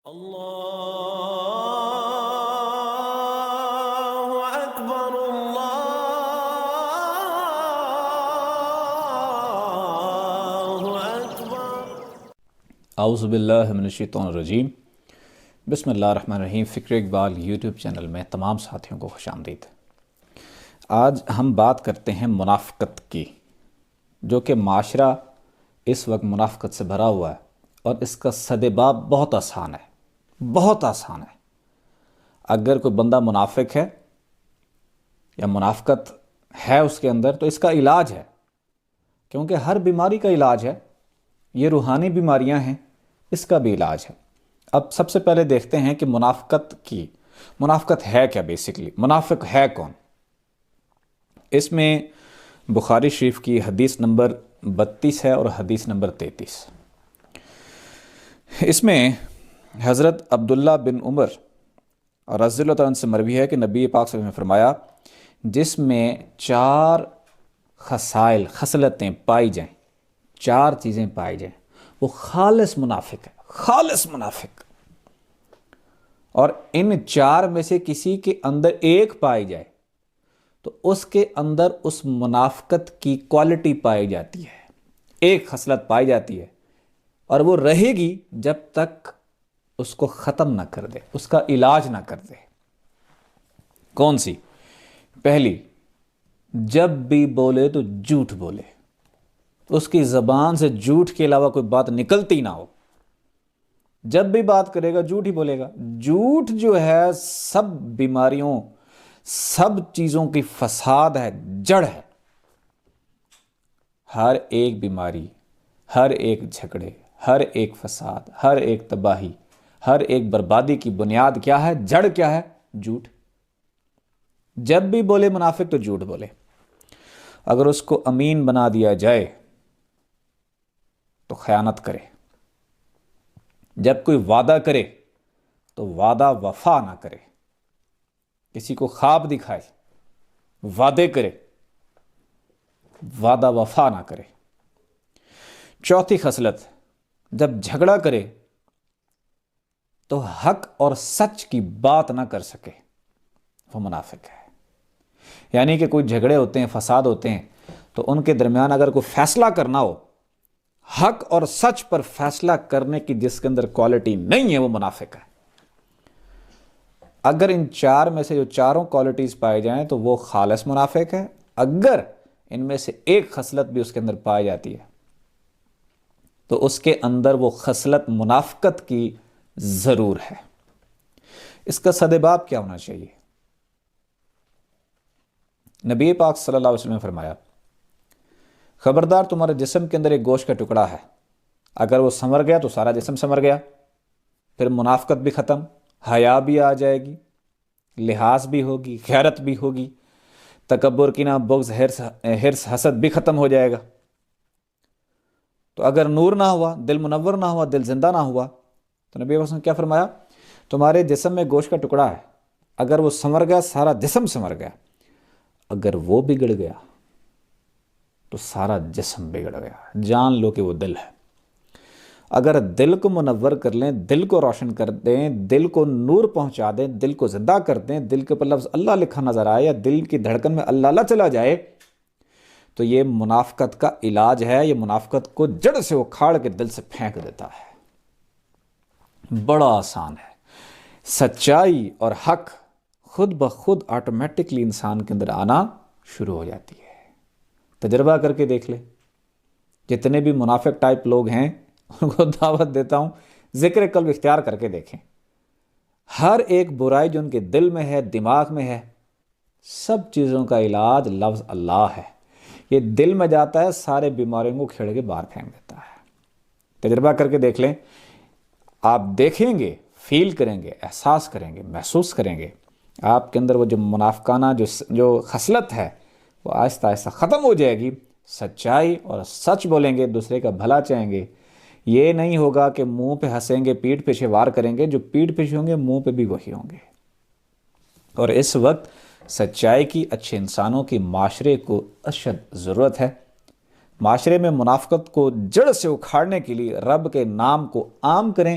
اللہ اکبر اللہ اکبر۔ اعوذ باللہ من الشیطان الرجیم۔ بسم اللہ الرحمن الرحیم۔ فکر اقبال یوٹیوب چینل میں تمام ساتھیوں کو خوش آمدید۔ آج ہم بات کرتے ہیں منافقت کی، جو کہ معاشرہ اس وقت منافقت سے بھرا ہوا ہے، اور اس کا سدباب بہت آسان ہے، بہت آسان ہے۔ اگر کوئی بندہ منافق ہے یا منافقت ہے اس کے اندر، تو اس کا علاج ہے، کیونکہ ہر بیماری کا علاج ہے۔ یہ روحانی بیماریاں ہیں، اس کا بھی علاج ہے۔ اب سب سے پہلے دیکھتے ہیں کہ منافقت ہے کیا۔ بیسیکلی منافق ہے کون؟ اس میں بخاری شریف کی حدیث نمبر 32 ہے اور حدیث نمبر 33۔ اس میں حضرت عبداللہ بن عمر رضی اللہ تعالیٰ عنہ سے مروی ہے کہ نبی پاک صلی اللہ علیہ وسلم نے فرمایا، جس میں 4 خصلتیں پائی جائیں، 4 چیزیں پائی جائیں، وہ خالص منافق ہے، خالص منافق۔ اور ان 4 میں سے کسی کے اندر ایک پائی جائے تو اس کے اندر اس منافقت کی کوالٹی پائی جاتی ہے، ایک خصلت پائی جاتی ہے، اور وہ رہے گی جب تک اس کو ختم نہ کر دے، اس کا علاج نہ کر دے۔ کون سی؟ پہلی، جب بھی بولے تو جھوٹ بولے، اس کی زبان سے جھوٹ کے علاوہ کوئی بات نکلتی نہ ہو۔ جب بھی بات کرے گا جھوٹ ہی بولے گا۔ جھوٹ جو ہے سب بیماریوں، سب چیزوں کی فساد ہے، جڑ ہے۔ ہر ایک بیماری، ہر ایک جھگڑے، ہر ایک فساد، ہر ایک تباہی، ہر ایک بربادی کی بنیاد کیا ہے؟ جڑ کیا ہے؟ جھوٹ۔ جب بھی بولے منافق تو جھوٹ بولے۔ اگر اس کو امین بنا دیا جائے تو خیانت کرے۔ جب کوئی وعدہ کرے تو وعدہ وفا نہ کرے، کسی کو خواب دکھائے، وعدے کرے، وعدہ وفا نہ کرے۔ چوتھی خصلت، جب جھگڑا کرے تو حق اور سچ کی بات نہ کر سکے، وہ منافق ہے۔ یعنی کہ کوئی جھگڑے ہوتے ہیں، فساد ہوتے ہیں، تو ان کے درمیان اگر کوئی فیصلہ کرنا ہو، حق اور سچ پر فیصلہ کرنے کی جس کے اندر کوالٹی نہیں ہے، وہ منافق ہے۔ اگر ان 4 میں سے جو 4 کوالٹیز پائے جائیں تو وہ خالص منافق ہے۔ اگر ان میں سے ایک خصلت بھی اس کے اندر پائی جاتی ہے تو اس کے اندر وہ خصلت منافقت کی ضرور ہے۔ اس کا سدباب کیا ہونا چاہیے؟ نبی پاک صلی اللہ علیہ وسلم نے فرمایا، خبردار تمہارے جسم کے اندر ایک گوشت کا ٹکڑا ہے، اگر وہ سنور گیا تو سارا جسم سنور گیا، پھر منافقت بھی ختم، حیا بھی آ جائے گی، لحاظ بھی ہوگی، غیرت بھی ہوگی، تکبر، کینہ، بغض، حرص، حسد بھی ختم ہو جائے گا۔ تو اگر نور نہ ہوا، دل منور نہ ہوا، دل زندہ نہ ہوا، تو نبی وسلم نے کیا فرمایا؟ تمہارے جسم میں گوشت کا ٹکڑا ہے، اگر وہ سنور گیا سارا جسم سنور گیا، اگر وہ بگڑ گیا تو سارا جسم بگڑ گیا۔ جان لو کہ وہ دل ہے۔ اگر دل کو منور کر لیں، دل کو روشن کر دیں، دل کو نور پہنچا دیں، دل کو زندہ کر دیں، دل کے پر لفظ اللہ لکھا نظر آئے یا دل کی دھڑکن میں اللہ اللہ چلا جائے، تو یہ منافقت کا علاج ہے۔ یہ منافقت کو جڑ سے اکھاڑ کے دل سے پھینک دیتا ہے۔ بڑا آسان ہے۔ سچائی اور حق خود بخود آٹومیٹکلی انسان کے اندر آنا شروع ہو جاتی ہے۔ تجربہ کر کے دیکھ لے۔ جتنے بھی منافق ٹائپ لوگ ہیں ان کو دعوت دیتا ہوں، ذکر قلب اختیار کر کے دیکھیں۔ ہر ایک برائی جو ان کے دل میں ہے، دماغ میں ہے، سب چیزوں کا علاج لفظ اللہ ہے۔ یہ دل میں جاتا ہے، سارے بیماریوں کو کھیڑ کے باہر پھینک دیتا ہے۔ تجربہ کر کے دیکھ لیں، آپ دیکھیں گے، فیل کریں گے، احساس کریں گے، محسوس کریں گے، آپ کے اندر وہ جو منافقانہ جو خصلت ہے وہ آہستہ آہستہ ختم ہو جائے گی۔ سچائی اور سچ بولیں گے، دوسرے کا بھلا چاہیں گے۔ یہ نہیں ہوگا کہ منہ پہ ہنسیں گے، پیٹھ پیچھے وار کریں گے۔ جو پیٹھ پیچھے ہوں گے، منہ پہ بھی وہی ہوں گے۔ اور اس وقت سچائی کی، اچھے انسانوں کی معاشرے کو اشد ضرورت ہے۔ معاشرے میں منافقت کو جڑ سے اکھاڑنے کے لیے رب کے نام کو عام کریں،